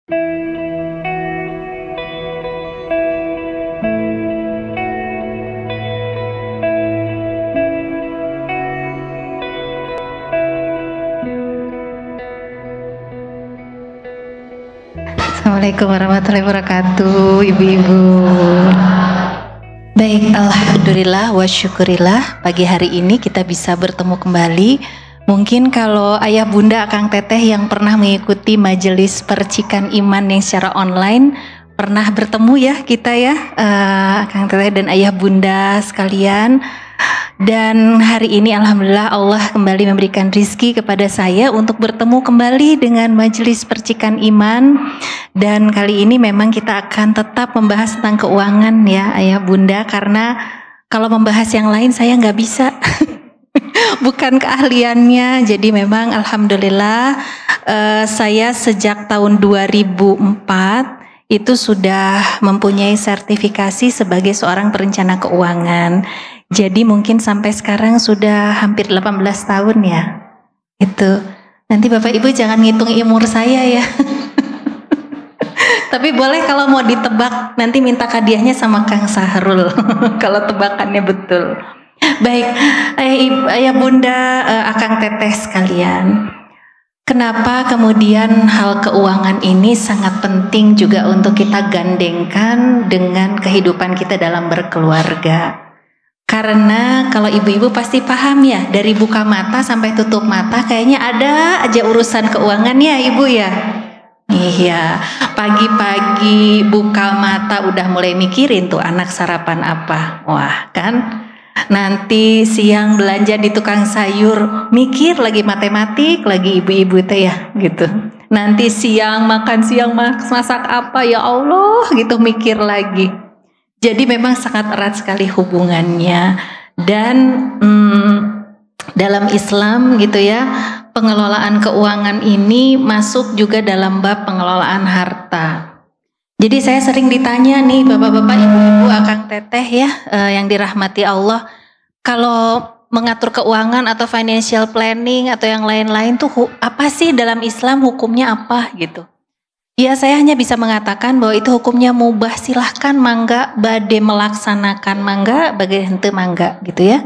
Assalamualaikum warahmatullahi wabarakatuh, ibu-ibu. Baik, alhamdulillah wa syukurillah, pagi hari ini kita bisa bertemu kembali. Mungkin kalau ayah bunda akang teteh yang pernah mengikuti majelis percikan iman yang secara online, pernah bertemu ya kita ya, akang teteh dan ayah bunda sekalian. Dan hari ini alhamdulillah Allah kembali memberikan rizki kepada saya untuk bertemu kembali dengan majelis percikan iman. Dan kali ini memang kita akan tetap membahas tentang keuangan ya ayah bunda, karena kalau membahas yang lain saya nggak bisa. Bukan keahliannya. Jadi memang alhamdulillah saya sejak tahun 2004 itu sudah mempunyai sertifikasi sebagai seorang perencana keuangan. Jadi mungkin sampai sekarang sudah hampir 18 tahun ya. Itu. Nanti Bapak Ibu jangan ngitung umur saya ya. Tapi boleh kalau mau ditebak, nanti minta hadiahnya sama Kang Sahrul. Kalau tebakannya betul. Baik, ayah bunda, akang teteh sekalian. Kenapa kemudian hal keuangan ini sangat penting juga untuk kita gandengkan dengan kehidupan kita dalam berkeluarga? Karena kalau ibu-ibu pasti paham ya, dari buka mata sampai tutup mata kayaknya ada aja urusan keuangan ya ibu ya. Iya, pagi-pagi buka mata udah mulai mikirin tuh anak sarapan apa. Wah kan, nanti siang belanja di tukang sayur, mikir lagi matematik, lagi ibu-ibu teh ya gitu. Nanti siang makan siang masak apa ya Allah gitu, mikir lagi. Jadi memang sangat erat sekali hubungannya. Dan dalam Islam gitu ya, pengelolaan keuangan ini masuk juga dalam bab pengelolaan harta. Jadi saya sering ditanya nih bapak-bapak, ibu-ibu, akang teteh ya, yang dirahmati Allah, kalau mengatur keuangan atau financial planning atau yang lain-lain tuh apa sih dalam Islam, hukumnya apa gitu. Ya saya hanya bisa mengatakan bahwa itu hukumnya mubah, silahkan mangga, bade melaksanakan mangga, bagi hente mangga gitu ya.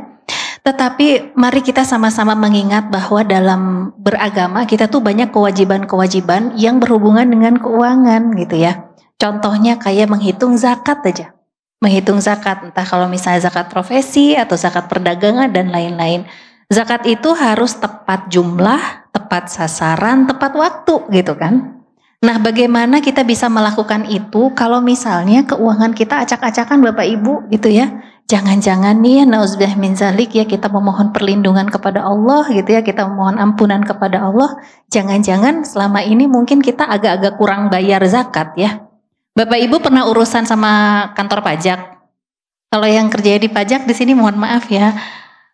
Tetapi mari kita sama-sama mengingat bahwa dalam beragama kita tuh banyak kewajiban-kewajiban yang berhubungan dengan keuangan gitu ya. Contohnya kayak menghitung zakat aja. Menghitung zakat, entah kalau misalnya zakat profesi atau zakat perdagangan dan lain-lain. Zakat itu harus tepat jumlah, tepat sasaran, tepat waktu gitu kan. Nah bagaimana kita bisa melakukan itu kalau misalnya keuangan kita acak-acakan Bapak Ibu gitu ya. Jangan-jangan nih ya, nauzubillah min zalik ya, kita memohon perlindungan kepada Allah gitu ya, kita memohon ampunan kepada Allah. Jangan-jangan selama ini mungkin kita agak-agak kurang bayar zakat ya. Bapak Ibu pernah urusan sama kantor pajak? Kalau yang kerja di pajak di sini mohon maaf ya.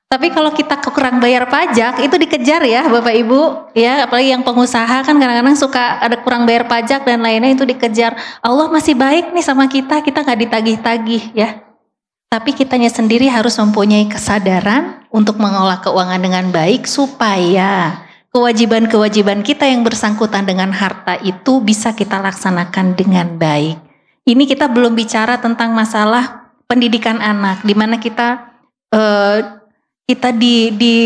Tapi kalau kita kurang bayar pajak itu dikejar ya Bapak Ibu ya, apalagi yang pengusaha kan kadang-kadang suka ada kurang bayar pajak dan lainnya itu dikejar. Allah masih baik nih sama kita nggak ditagih-tagih ya. Tapi kitanya sendiri harus mempunyai kesadaran untuk mengolah keuangan dengan baik supaya kewajiban-kewajiban kita yang bersangkutan dengan harta itu bisa kita laksanakan dengan baik. Ini kita belum bicara tentang masalah pendidikan anak, di mana kita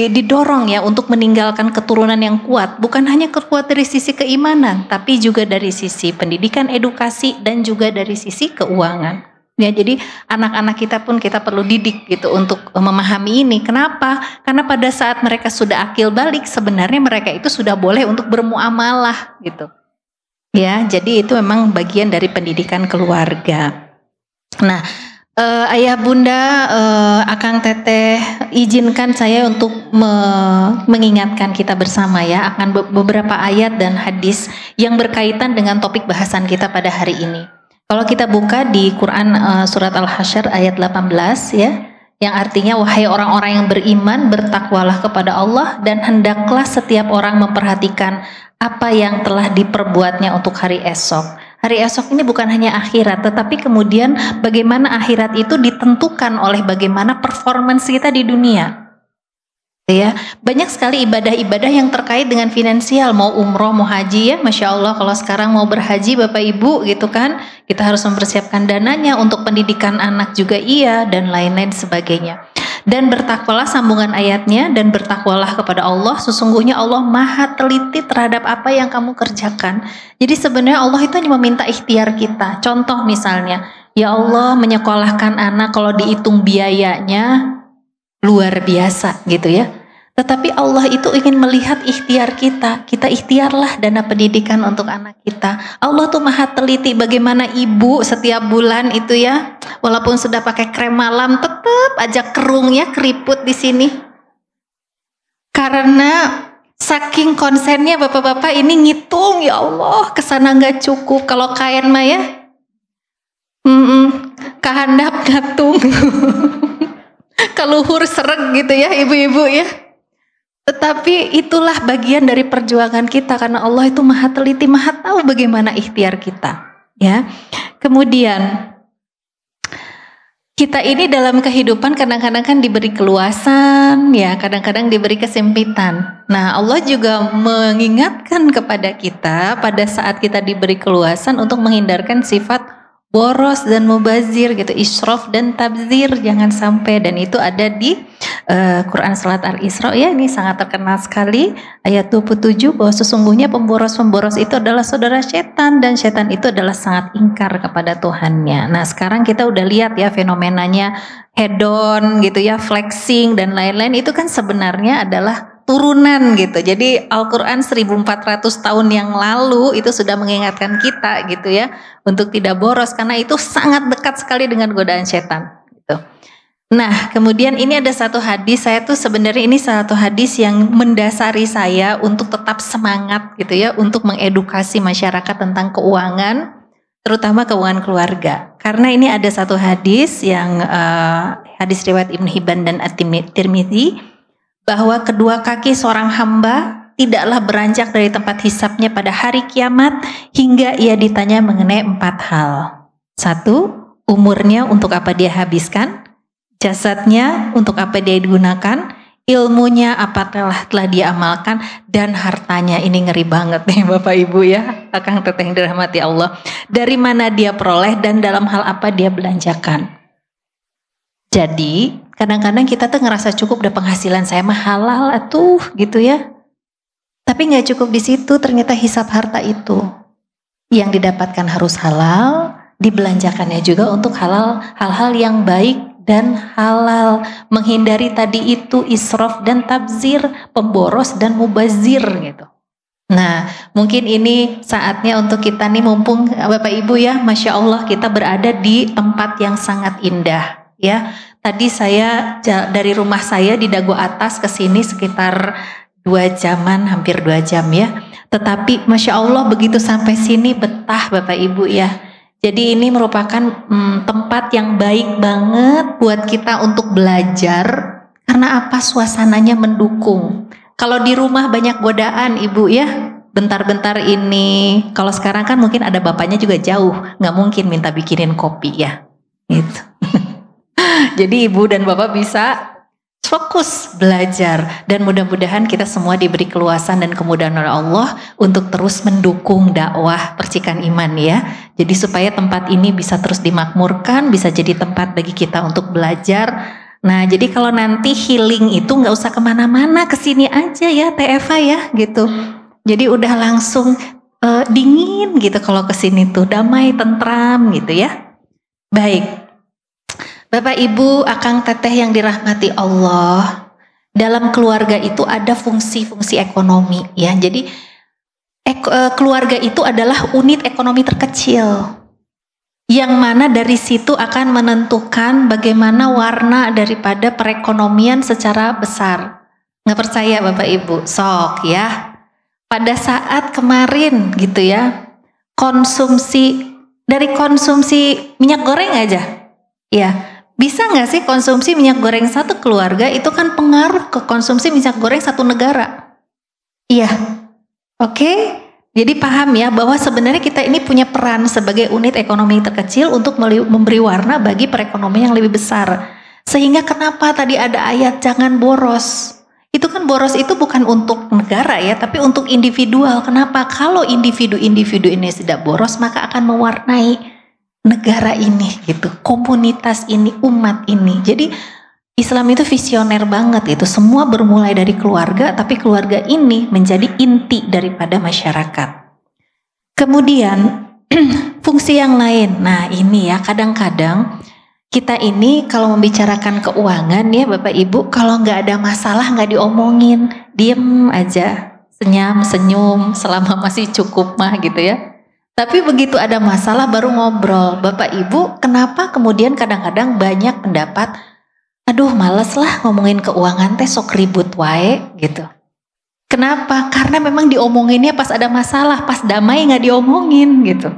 didorong ya untuk meninggalkan keturunan yang kuat, bukan hanya kuat dari sisi keimanan, tapi juga dari sisi pendidikan, edukasi, dan juga dari sisi keuangan. Ya, jadi anak-anak kita pun kita perlu didik gitu untuk memahami ini. Kenapa? Karena pada saat mereka sudah akil balik, sebenarnya mereka itu sudah boleh untuk bermuamalah gitu. Ya, jadi itu memang bagian dari pendidikan keluarga. Nah, ayah bunda, akang teteh, izinkan saya untuk mengingatkan kita bersama ya akan beberapa ayat dan hadis yang berkaitan dengan topik bahasan kita pada hari ini. Kalau kita buka di Quran surat Al-Hasyr ayat 18 ya, yang artinya wahai orang-orang yang beriman, bertakwalah kepada Allah dan hendaklah setiap orang memperhatikan apa yang telah diperbuatnya untuk hari esok. Hari esok ini bukan hanya akhirat, tetapi kemudian bagaimana akhirat itu ditentukan oleh bagaimana performance kita di dunia. Ya, banyak sekali ibadah-ibadah yang terkait dengan finansial, mau umroh, mau haji ya, Masya Allah kalau sekarang mau berhaji Bapak Ibu gitu kan, kita harus mempersiapkan dananya untuk pendidikan anak juga iya, dan lain-lain sebagainya. Dan bertakwalah sambungan ayatnya, dan bertakwalah kepada Allah, sesungguhnya Allah maha teliti terhadap apa yang kamu kerjakan. Jadi sebenarnya Allah itu hanya meminta ikhtiar kita. Contoh misalnya, ya Allah menyekolahkan anak kalau dihitung biayanya luar biasa gitu ya. Tetapi Allah itu ingin melihat ikhtiar kita. Kita ikhtiarlah dana pendidikan untuk anak kita. Allah tuh maha teliti bagaimana ibu setiap bulan itu ya, walaupun sudah pakai krem malam tetap aja kerung ya, keriput di sini. Karena saking konsennya bapak-bapak ini ngitung, ya Allah kesana nggak cukup. Kalau kain mah ya, kahandap ngatung. Keluhur sereg gitu ya ibu-ibu ya. Tetapi itulah bagian dari perjuangan kita karena Allah itu maha teliti, maha tahu bagaimana ikhtiar kita. Ya. Kemudian kita ini dalam kehidupan kadang-kadang kan diberi keluasan, ya kadang-kadang diberi kesempitan. Nah Allah juga mengingatkan kepada kita pada saat kita diberi keluasan untuk menghindarkan sifat boros dan mubazir gitu, israf dan tabzir, jangan sampai. Dan itu ada di Quran Surat Al-Isra ya, ini sangat terkenal sekali ayat 27 bahwa sesungguhnya pemboros-pemboros itu adalah saudara setan dan setan itu adalah sangat ingkar kepada Tuhannya. Nah sekarang kita udah lihat ya fenomenanya hedon gitu ya, flexing dan lain-lain, itu kan sebenarnya adalah turunan gitu. Jadi Al-Quran 1400 tahun yang lalu itu sudah mengingatkan kita gitu ya untuk tidak boros karena itu sangat dekat sekali dengan godaan setan gitu. Nah kemudian ini ada satu hadis, saya tuh sebenarnya ini satu hadis yang mendasari saya untuk tetap semangat gitu ya untuk mengedukasi masyarakat tentang keuangan, terutama keuangan keluarga. Karena ini ada satu hadis yang hadis riwayat Ibn Hibban dan At-Tirmidzi, bahwa kedua kaki seorang hamba tidaklah beranjak dari tempat hisapnya pada hari kiamat hingga ia ditanya mengenai 4 hal. 1. Umurnya untuk apa dia habiskan, jasadnya untuk apa dia digunakan, ilmunya apa telah dia amalkan, dan hartanya. Ini ngeri banget nih Bapak Ibu ya, Akang Teteh yang dirahmati Allah. Dari mana dia peroleh dan dalam hal apa dia belanjakan. Jadi kadang-kadang kita tuh ngerasa cukup udah penghasilan saya mah halal atuh gitu ya. Tapi nggak cukup di situ, ternyata hisap harta itu yang didapatkan harus halal, dibelanjakannya juga untuk hal-hal yang baik dan halal, menghindari tadi itu israf dan tabzir, pemboros dan mubazir gitu. Nah mungkin ini saatnya untuk kita nih, mumpung Bapak Ibu ya, Masya Allah kita berada di tempat yang sangat indah. Ya, tadi saya dari rumah saya di Dago Atas ke sini sekitar 2 jaman, hampir 2 jam ya. Tetapi Masya Allah begitu sampai sini betah Bapak Ibu ya. Jadi ini merupakan tempat yang baik banget buat kita untuk belajar. Karena apa? Suasananya mendukung. Kalau di rumah banyak godaan Ibu ya. Bentar-bentar ini, kalau sekarang kan mungkin ada bapaknya juga jauh, nggak mungkin minta bikinin kopi ya. Gitu. Jadi ibu dan bapak bisa fokus belajar dan mudah-mudahan kita semua diberi keluasan dan kemudahan oleh Allah untuk terus mendukung dakwah percikan iman ya. Jadi supaya tempat ini bisa terus dimakmurkan, bisa jadi tempat bagi kita untuk belajar. Nah jadi kalau nanti healing itu nggak usah kemana-mana, kesini aja ya TFA ya gitu. Jadi udah langsung dingin gitu kalau kesini tuh, damai, tentram gitu ya. Baik. Bapak Ibu, Akang Teteh yang dirahmati Allah, dalam keluarga itu ada fungsi-fungsi ekonomi ya. Jadi keluarga itu adalah unit ekonomi terkecil yang mana dari situ akan menentukan bagaimana warna daripada perekonomian secara besar. Nggak percaya Bapak Ibu? Sok ya. Pada saat kemarin gitu ya, dari konsumsi minyak goreng aja ya. Bisa nggak sih konsumsi minyak goreng satu keluarga itu kan pengaruh ke konsumsi minyak goreng satu negara? Iya, oke. Jadi paham ya bahwa sebenarnya kita ini punya peran sebagai unit ekonomi terkecil untuk memberi warna bagi perekonomian yang lebih besar. Sehingga kenapa tadi ada ayat jangan boros? Itu kan boros itu bukan untuk negara ya, tapi untuk individual. Kenapa? Kalau individu-individu ini tidak boros, maka akan mewarnai negara ini gitu, komunitas ini, umat ini. Jadi Islam itu visioner banget itu. Semua bermulai dari keluarga, tapi keluarga ini menjadi inti daripada masyarakat. Kemudian fungsi yang lain. Nah, ini ya kadang-kadang kita ini kalau membicarakan keuangan ya Bapak Ibu, kalau nggak ada masalah nggak diomongin, diem aja, senyum selama masih cukup mah gitu ya. Tapi begitu ada masalah baru ngobrol. Bapak Ibu, kenapa kemudian kadang-kadang banyak pendapat, aduh males lah ngomongin keuangan teh sok ribut wae gitu. Kenapa? Karena memang diomonginnya pas ada masalah, pas damai nggak diomongin gitu.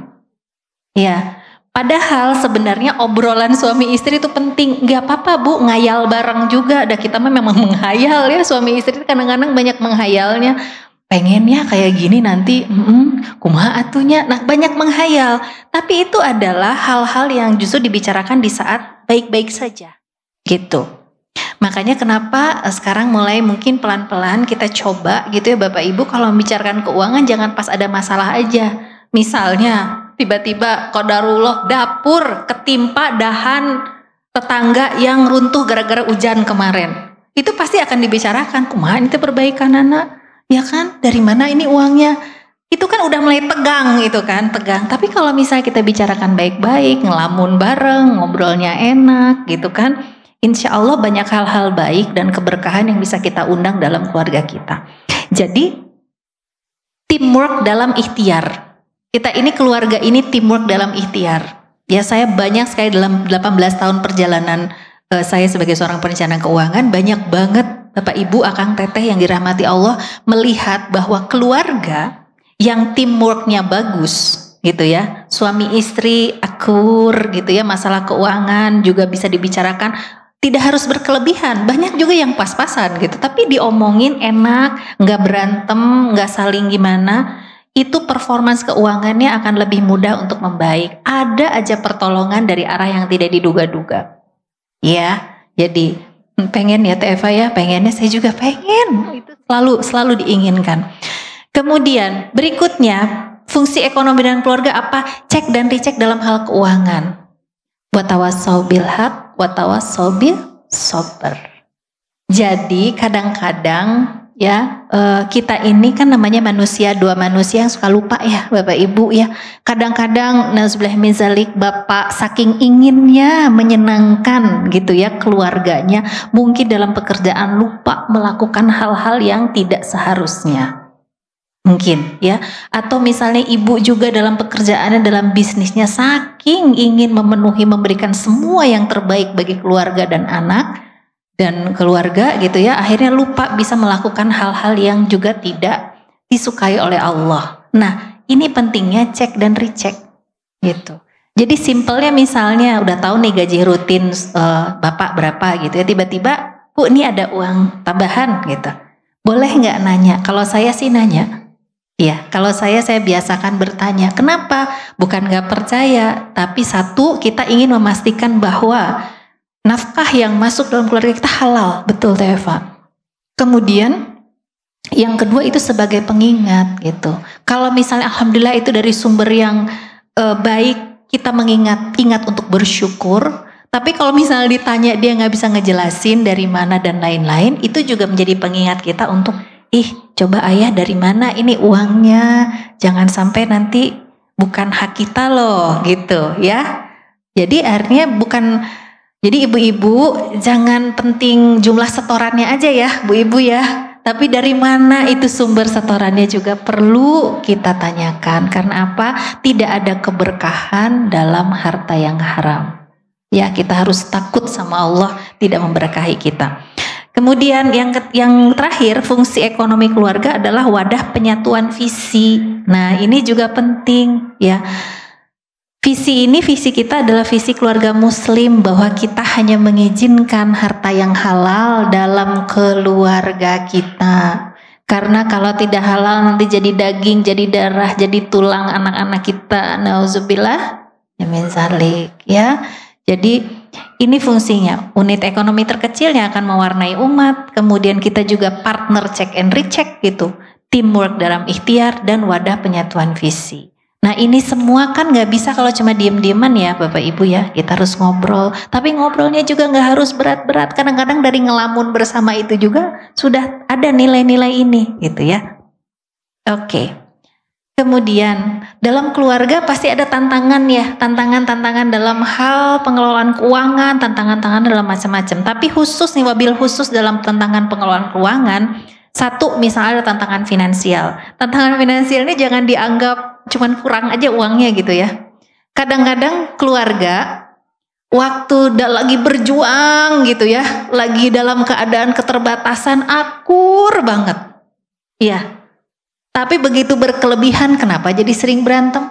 Ya. Padahal sebenarnya obrolan suami istri itu penting. Gak apa-apa Bu, ngayal bareng juga. Dan kita memang menghayal ya, suami istri kadang-kadang banyak menghayalnya. Pengennya kayak gini nanti, kumaha atunya. Nah banyak menghayal. Tapi itu adalah hal-hal yang justru dibicarakan di saat baik-baik saja. Gitu. Makanya kenapa sekarang mulai mungkin pelan-pelan kita coba gitu ya Bapak Ibu, kalau membicarakan keuangan jangan pas ada masalah aja. Misalnya tiba-tiba qadarullah dapur ketimpa dahan tetangga yang runtuh gara-gara hujan kemarin. Itu pasti akan dibicarakan, kumaha ini perbaikan anak, ya kan? Dari mana ini uangnya? Itu kan udah mulai tegang itu kan, tegang. Tapi kalau misalnya kita bicarakan baik-baik, ngelamun bareng, ngobrolnya enak gitu kan, insya Allah banyak hal-hal baik dan keberkahan yang bisa kita undang dalam keluarga kita. Jadi teamwork dalam ikhtiar. Kita ini keluarga ini teamwork dalam ikhtiar. Ya saya banyak sekali dalam 18 tahun perjalanan saya sebagai seorang perencana keuangan, banyak banget Bapak Ibu, Akang Teteh yang dirahmati Allah melihat bahwa keluarga yang teamworknya bagus gitu ya, suami istri akur gitu ya, masalah keuangan juga bisa dibicarakan, tidak harus berkelebihan, banyak juga yang pas-pasan gitu, tapi diomongin enak, nggak berantem, nggak saling gimana. Itu performance keuangannya akan lebih mudah untuk membaik. Ada aja pertolongan dari arah yang tidak diduga-duga. Ya, jadi pengen ya Teh Eva ya, pengennya saya juga pengen. Itu selalu diinginkan. Kemudian berikutnya, fungsi ekonomi dan keluarga apa? Cek dan recheck dalam hal keuangan. Watawassaw bil haq, watawassaw bil sabr. Jadi kadang-kadang ya kita ini kan namanya manusia, dua manusia yang suka lupa ya Bapak Ibu ya. Kadang-kadang nauzubillah min zalik, bapak saking inginnya menyenangkan gitu ya keluarganya, mungkin dalam pekerjaan lupa melakukan hal-hal yang tidak seharusnya. Mungkin ya, atau misalnya ibu juga dalam pekerjaannya, dalam bisnisnya saking ingin memenuhi, memberikan semua yang terbaik bagi keluarga dan anak dan keluarga gitu ya, akhirnya lupa bisa melakukan hal-hal yang juga tidak disukai oleh Allah. Nah ini pentingnya cek dan recheck gitu. Jadi simpelnya misalnya udah tahu nih gaji rutin bapak berapa gitu ya, tiba-tiba Bu ini ada uang tambahan gitu, boleh nggak nanya? Kalau saya sih nanya. Ya, kalau saya biasakan bertanya. Kenapa? Bukan nggak percaya, tapi satu, kita ingin memastikan bahwa nafkah yang masuk dalam keluarga kita halal, betul Teh Eva. Kemudian yang kedua itu sebagai pengingat gitu. Kalau misalnya alhamdulillah itu dari sumber yang baik, kita ingat untuk bersyukur. Tapi kalau misalnya ditanya dia nggak bisa ngejelasin dari mana dan lain-lain, itu juga menjadi pengingat kita untuk coba ayah dari mana ini uangnya, jangan sampai nanti bukan hak kita loh gitu ya. Jadi akhirnya jadi ibu-ibu jangan penting jumlah setorannya aja ya Bu Ibu ya, tapi dari mana itu sumber setorannya juga perlu kita tanyakan. Karena apa? Tidak ada keberkahan dalam harta yang haram ya. Kita harus takut sama Allah tidak memberkahi kita. Kemudian yang terakhir, fungsi ekonomi keluarga adalah wadah penyatuan visi. Nah ini juga penting ya. Visi kita adalah visi keluarga muslim, bahwa kita hanya mengizinkan harta yang halal dalam keluarga kita. Karena kalau tidak halal nanti jadi daging, jadi darah, jadi tulang anak-anak kita. Nauzubillah min zalik ya. Jadi Ini fungsinya, unit ekonomi terkecil yang akan mewarnai umat, kemudian kita juga partner check and recheck gitu, teamwork dalam ikhtiar dan wadah penyatuan visi. Nah ini semua kan nggak bisa kalau cuma diem-dieman ya Bapak Ibu ya, kita harus ngobrol. Tapi ngobrolnya juga nggak harus berat-berat, kadang-kadang dari ngelamun bersama itu juga sudah ada nilai-nilai ini gitu ya. Oke. Kemudian dalam keluarga pasti ada tantangan ya, tantangan-tantangan dalam hal pengelolaan keuangan, tantangan-tantangan dalam macam-macam. Tapi khusus nih, wabil khusus dalam tantangan pengelolaan keuangan, satu misalnya ada tantangan finansial. Tantangan finansial ini jangan dianggap cuman kurang aja uangnya gitu ya. Kadang-kadang keluarga waktu lagi berjuang gitu ya, lagi dalam keadaan keterbatasan akur banget. Iya. Tapi begitu berkelebihan kenapa jadi sering berantem?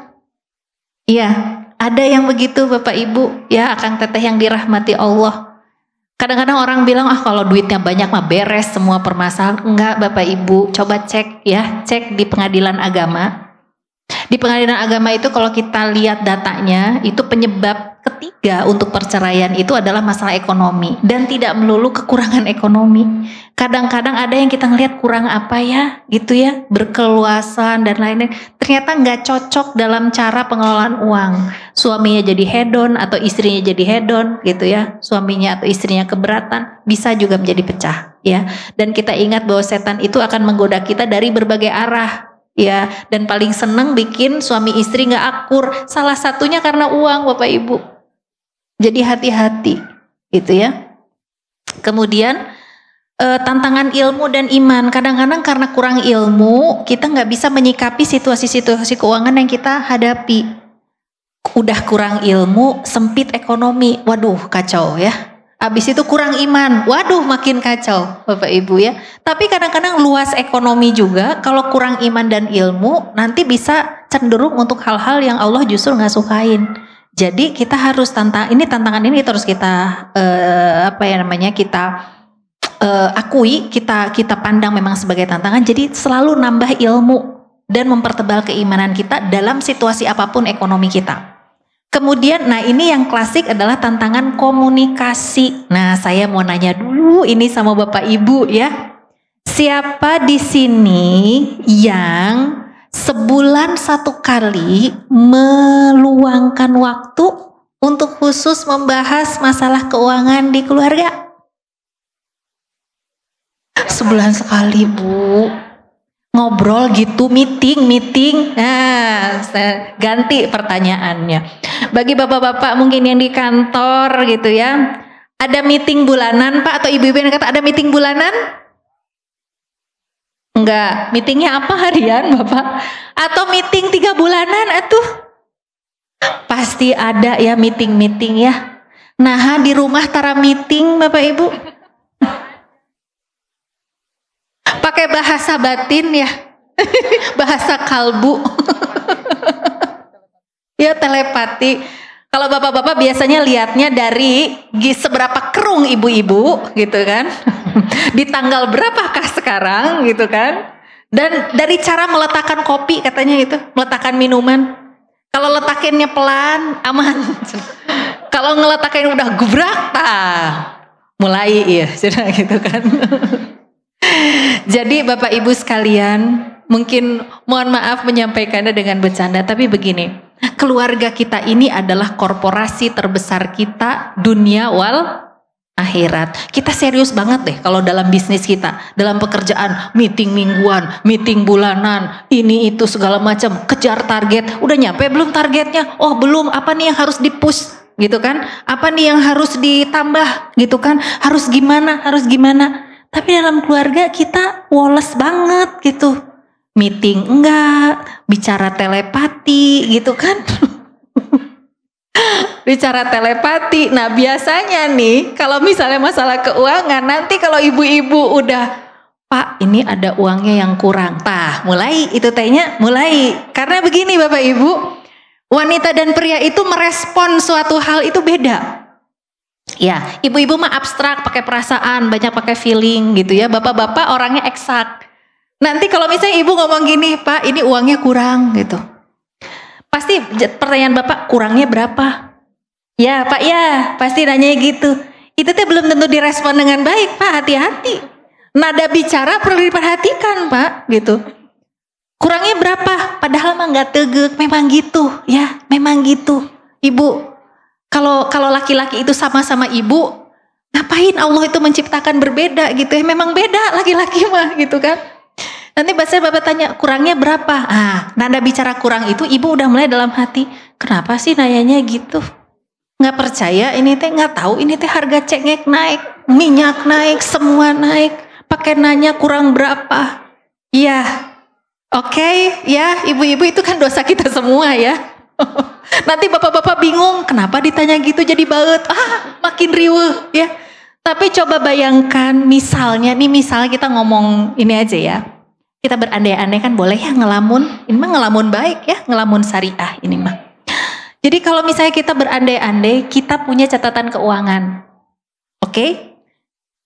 Iya, ada yang begitu Bapak Ibu, ya Akang Teteh yang dirahmati Allah. Kadang-kadang orang bilang, kalau duitnya banyak mah beres semua permasalahan. Enggak Bapak Ibu, coba cek ya, cek di pengadilan agama. Di pengadilan agama itu kalau kita lihat datanya, itu penyebab ketiga untuk perceraian itu adalah masalah ekonomi. Dan tidak melulu kekurangan ekonomi. Kadang-kadang ada yang kita ngelihat kurang apa ya, gitu ya, berkeluasan dan lain-lain. Ternyata nggak cocok dalam cara pengelolaan uang. Suaminya jadi hedon atau istrinya jadi hedon, gitu ya. Suaminya atau istrinya keberatan, bisa juga menjadi pecah, ya. Dan kita ingat bahwa setan itu akan menggoda kita dari berbagai arah. Ya, dan paling seneng bikin suami istri nggak akur. Salah satunya karena uang, Bapak Ibu. Jadi hati-hati, gitu ya. Kemudian tantangan ilmu dan iman. Kadang-kadang karena kurang ilmu, kita nggak bisa menyikapi situasi-situasi keuangan yang kita hadapi. Udah kurang ilmu, sempit ekonomi, waduh kacau ya. Habis itu kurang iman, waduh makin kacau Bapak Ibu ya. Tapi kadang-kadang luas ekonomi juga, kalau kurang iman dan ilmu, nanti bisa cenderung untuk hal-hal yang Allah justru nggak sukain. Jadi kita harus tantangan ini terus kita kita akui, kita pandang memang sebagai tantangan. Jadi selalu nambah ilmu dan mempertebal keimanan kita dalam situasi apapun ekonomi kita. Kemudian, nah ini yang klasik adalah tantangan komunikasi. Nah, saya mau nanya dulu ini sama Bapak Ibu ya. Siapa di sini yang sebulan satu kali meluangkan waktu untuk khusus membahas masalah keuangan di keluarga? Sebulan sekali, Bu. Ngobrol gitu, meeting. Nah, saya ganti pertanyaannya. Bagi bapak-bapak mungkin yang di kantor gitu ya, ada meeting bulanan Pak, atau ibu-ibu yang kata ada meeting bulanan? Enggak, meetingnya apa, harian Bapak? Atau meeting 3 bulanan atuh? Pasti ada ya meeting ya. Nah di rumah tara meeting Bapak Ibu. Pakai bahasa batin ya. Bahasa kalbu. Ya telepati. Kalau bapak-bapak biasanya lihatnya dari seberapa kerung ibu-ibu gitu kan. Di tanggal berapakah sekarang gitu kan. Dan dari cara meletakkan kopi katanya itu, meletakkan minuman. Kalau letakinnya pelan aman. Kalau ngeletakin udah gubrak mulai ya sudah gitu kan. Jadi Bapak Ibu sekalian, mungkin mohon maaf menyampaikannya dengan bercanda, tapi begini, keluarga kita ini adalah korporasi terbesar kita dunia wal akhirat. Kita serius banget deh kalau dalam bisnis kita, dalam pekerjaan, meeting mingguan, meeting bulanan, ini itu segala macam, kejar target. Udah nyampe belum targetnya? Oh belum, apa nih yang harus di-push gitu kan? Apa nih yang harus ditambah gitu kan? Harus gimana? Tapi dalam keluarga kita woles banget gitu. Meeting enggak, bicara telepati gitu kan. Bicara telepati. Nah biasanya nih kalau misalnya masalah keuangan, nanti kalau ibu-ibu udah, Pak ini ada uangnya yang kurang. Mulai itu tehnya mulai. Karena begini Bapak Ibu, wanita dan pria itu merespon suatu hal itu beda. Ya, ibu-ibu mah abstrak, pakai perasaan, banyak pakai feeling gitu ya. Bapak-bapak orangnya eksak. Nanti kalau misalnya ibu ngomong gini, Pak ini uangnya kurang gitu. Pasti pertanyaan Bapak, kurangnya berapa? Ya Pak ya, pasti nanya gitu. Itu teh belum tentu direspon dengan baik Pak, hati-hati. Nada bicara perlu diperhatikan Pak, gitu. Kurangnya berapa? Padahal mah nggak tegek, memang gitu ya, memang gitu. Ibu, kalau laki-laki itu sama-sama ibu, ngapain Allah itu menciptakan berbeda gitu ya? Memang beda laki-laki mah gitu kan. Nanti bapak tanya kurangnya berapa? Nada bicara kurang itu ibu udah mulai dalam hati. Kenapa sih nanyanya gitu? Nggak percaya ini teh, nggak tahu ini teh harga cengek naik, minyak naik, semua naik. Pakai nanya kurang berapa? Iya, oke, ya ibu-ibu itu kan dosa kita semua ya. Nanti bapak-bapak bingung kenapa ditanya gitu jadi baut. Makin riweuh ya. Tapi coba bayangkan misalnya kita ngomong ini aja ya. Kita berandai-andai kan boleh ya ngelamun. Ini mah ngelamun baik ya, ngelamun syariah ini mah. Jadi kalau misalnya kita berandai-andai, kita punya catatan keuangan. Oke?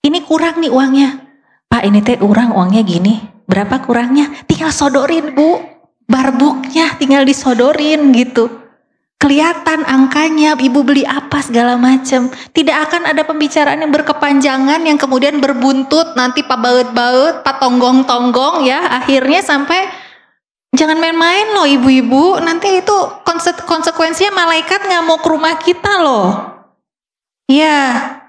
Ini kurang nih uangnya. Pak ini teh uangnya gini. Berapa kurangnya? Tinggal sodorin Bu. Barbuknya tinggal disodorin gitu. Kelihatan angkanya, ibu beli apa segala macam. Tidak akan ada pembicaraan yang berkepanjangan yang kemudian berbuntut nanti pak baut-baut, pak tonggong-tonggong ya. Akhirnya sampai jangan main-main loh ibu-ibu. Nanti itu konsekuensinya malaikat nggak mau ke rumah kita loh. Ya,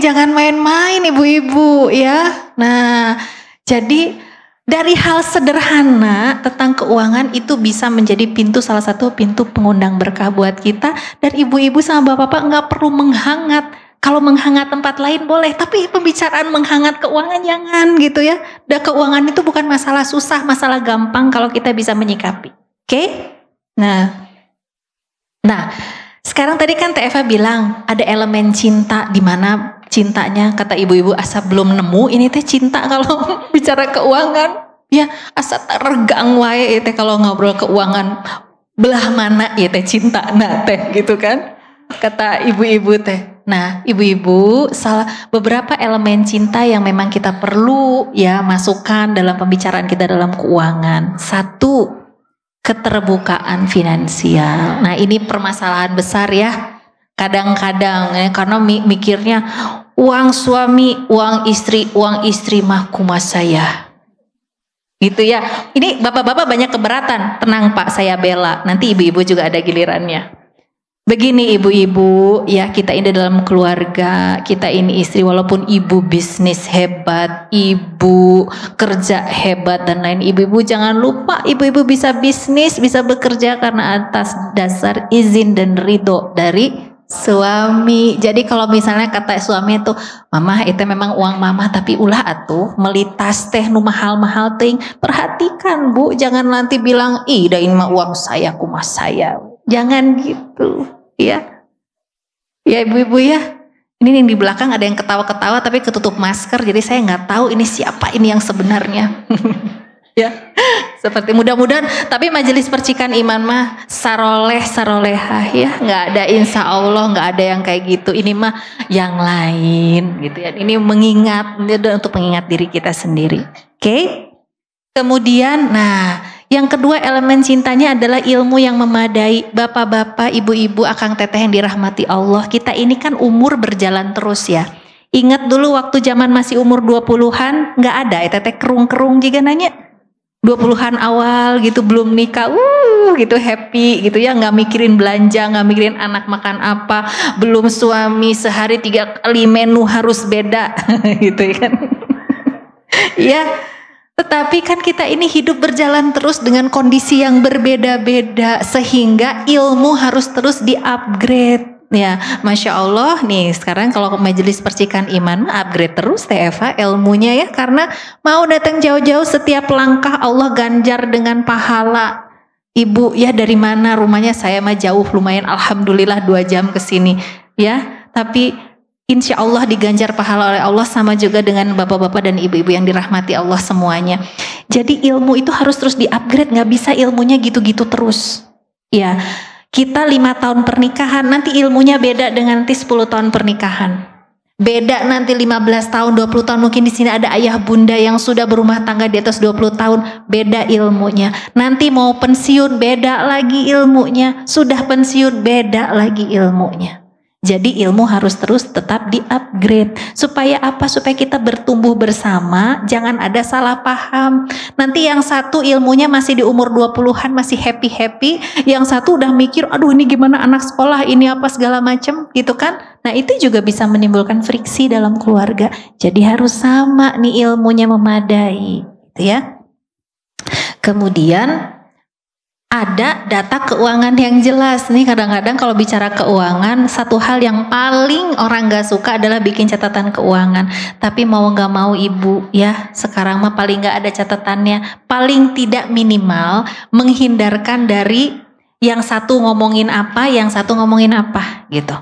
jangan main-main ibu-ibu ya. Nah, jadi dari hal sederhana tentang keuangan itu bisa menjadi salah satu pintu pengundang berkah buat kita. Dan ibu-ibu sama bapak-bapak nggak perlu menghangat. Kalau menghangat tempat lain boleh, tapi pembicaraan menghangat keuangan jangan gitu ya. Dan keuangan itu bukan masalah susah, masalah gampang kalau kita bisa menyikapi. Oke? Nah, sekarang tadi kan Teh Eva bilang ada elemen cinta di mana cintanya kata ibu-ibu asa belum nemu ini teh cinta kalau bicara keuangan ya asa regang wae teh kalau ngobrol keuangan belah mana ya teh cinta teh gitu kan kata ibu-ibu teh. Nah ibu-ibu beberapa elemen cinta yang memang kita perlu ya masukkan dalam pembicaraan kita dalam keuangan. Satu, keterbukaan finansial. Nah ini permasalahan besar ya. Kadang-kadang ya, karena mikirnya uang suami, uang istri mah kumas saya. Gitu ya. Ini bapak-bapak banyak keberatan. Tenang Pak, saya bela. Nanti ibu-ibu juga ada gilirannya. Begini ibu-ibu, ya kita ini dalam keluarga, kita ini istri walaupun ibu bisnis hebat, ibu kerja hebat dan lain, ibu-ibu jangan lupa ibu-ibu bisa bisnis, bisa bekerja karena atas dasar izin dan ridho dari suami. Jadi kalau misalnya kata suami itu, mama itu memang uang mama tapi ulah atuh melitas teh nu mahal-mahal ting. Perhatikan Bu, jangan nanti bilang ih dah ini mah uang saya kumaha saya. Jangan gitu ya. Ya ibu-ibu ya. Ini yang di belakang ada yang ketawa-ketawa tapi ketutup masker jadi saya nggak tahu ini siapa ini yang sebenarnya. Ya, seperti mudah-mudahan. Tapi majelis percikan iman mah sarolehah ya, nggak ada insya Allah nggak ada yang kayak gitu. Ini mah yang lain gitu ya. Ini mengingat untuk mengingat diri kita sendiri. Oke. Kemudian, nah yang kedua elemen cintanya adalah ilmu yang memadai. Bapak-bapak, ibu-ibu, akang teteh yang dirahmati Allah. Kita ini kan umur berjalan terus ya. Ingat dulu waktu zaman masih umur 20-an nggak ada. Teteh kerung-kerung juga nanya. 20-an awal gitu belum nikah, gitu happy gitu ya, nggak mikirin belanja, nggak mikirin anak makan apa, belum suami sehari 3 kali menu harus beda, gitu kan? Ya, tetapi kan kita ini hidup berjalan terus dengan kondisi yang berbeda-beda sehingga ilmu harus terus di-upgrade. Ya, Masya Allah nih sekarang kalau majelis percikan iman upgrade terus Teh Eva ilmunya ya karena mau datang jauh-jauh setiap langkah Allah ganjar dengan pahala. Ibu ya dari mana rumahnya saya mah jauh lumayan alhamdulillah 2 jam ke sini ya tapi insya Allah diganjar pahala oleh Allah sama juga dengan bapak-bapak dan ibu-ibu yang dirahmati Allah semuanya. Jadi ilmu itu harus terus di-upgrade, nggak bisa ilmunya gitu-gitu terus ya. Kita 5 tahun pernikahan, nanti ilmunya beda dengan nanti 10 tahun pernikahan. Beda nanti 15 tahun, 20 tahun, mungkin di sini ada ayah bunda yang sudah berumah tangga di atas 20 tahun, beda ilmunya. Nanti mau pensiun, beda lagi ilmunya. Sudah pensiun, beda lagi ilmunya. Jadi ilmu harus terus tetap di-upgrade. Supaya apa? Supaya kita bertumbuh bersama, jangan ada salah paham. Nanti yang satu ilmunya masih di umur 20-an, masih happy-happy. Yang satu udah mikir, aduh ini gimana anak sekolah, ini apa segala macam gitu kan. Nah itu juga bisa menimbulkan friksi dalam keluarga. Jadi harus sama nih ilmunya memadai gitu ya. Kemudian ada data keuangan yang jelas nih. Kadang-kadang kalau bicara keuangan, satu hal yang paling orang gak suka adalah bikin catatan keuangan. Tapi mau gak mau ibu ya, sekarang mah paling gak ada catatannya. Paling tidak minimal menghindarkan dari yang satu ngomongin apa, yang satu ngomongin apa gitu.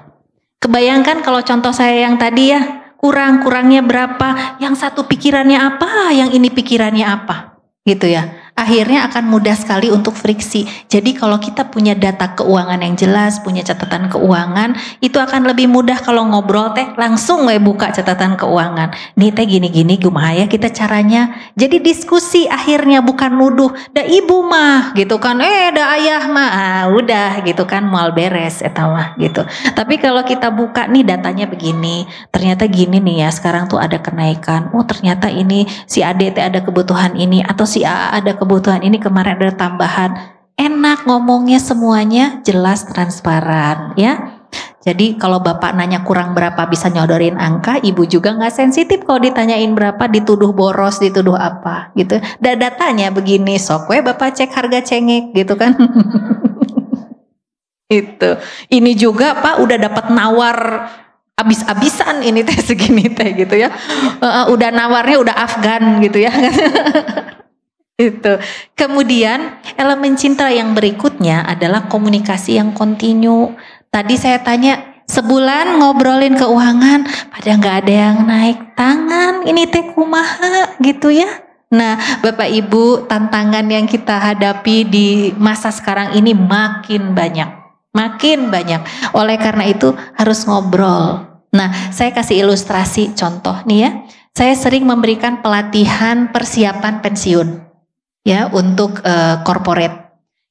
Kebayangkan kalau contoh saya yang tadi ya, kurangnya berapa, yang satu pikirannya apa, yang ini pikirannya apa gitu ya. Akhirnya akan mudah sekali untuk friksi. Jadi kalau kita punya data keuangan yang jelas, punya catatan keuangan, itu akan lebih mudah kalau ngobrol teh langsung buka catatan keuangan. Nih teh gini-gini gimana ya kita caranya. Jadi diskusi akhirnya, bukan nuduh. Da ibu mah gitu kan, da ayah mah udah gitu kan, mual beres eta mah gitu. Tapi kalau kita buka nih datanya begini, ternyata gini nih ya, sekarang tuh ada kenaikan. Oh ternyata ini si Ade teh ada kebutuhan ini, atau si A ada kebutuhan ini, kemarin ada tambahan. Enak ngomongnya, semuanya jelas, transparan ya. Jadi kalau bapak nanya kurang berapa bisa nyodorin angka, ibu juga nggak sensitif kalau ditanyain berapa, dituduh boros, dituduh apa gitu. Dan datanya begini, sok bapak cek harga cengek gitu kan. Itu. Ini juga pak udah dapat nawar abis-abisan ini teh segini teh gitu ya. Udah nawarnya udah Afgan gitu ya. Itu. Kemudian elemen cinta yang berikutnya adalah komunikasi yang kontinu. Tadi saya tanya, sebulan ngobrolin keuangan, pada nggak ada yang naik tangan, ini teh kumaha gitu ya. Nah Bapak Ibu, tantangan yang kita hadapi di masa sekarang ini makin banyak. Oleh karena itu harus ngobrol. Nah saya kasih ilustrasi contoh nih ya. Saya sering memberikan pelatihan persiapan pensiun ya untuk corporate.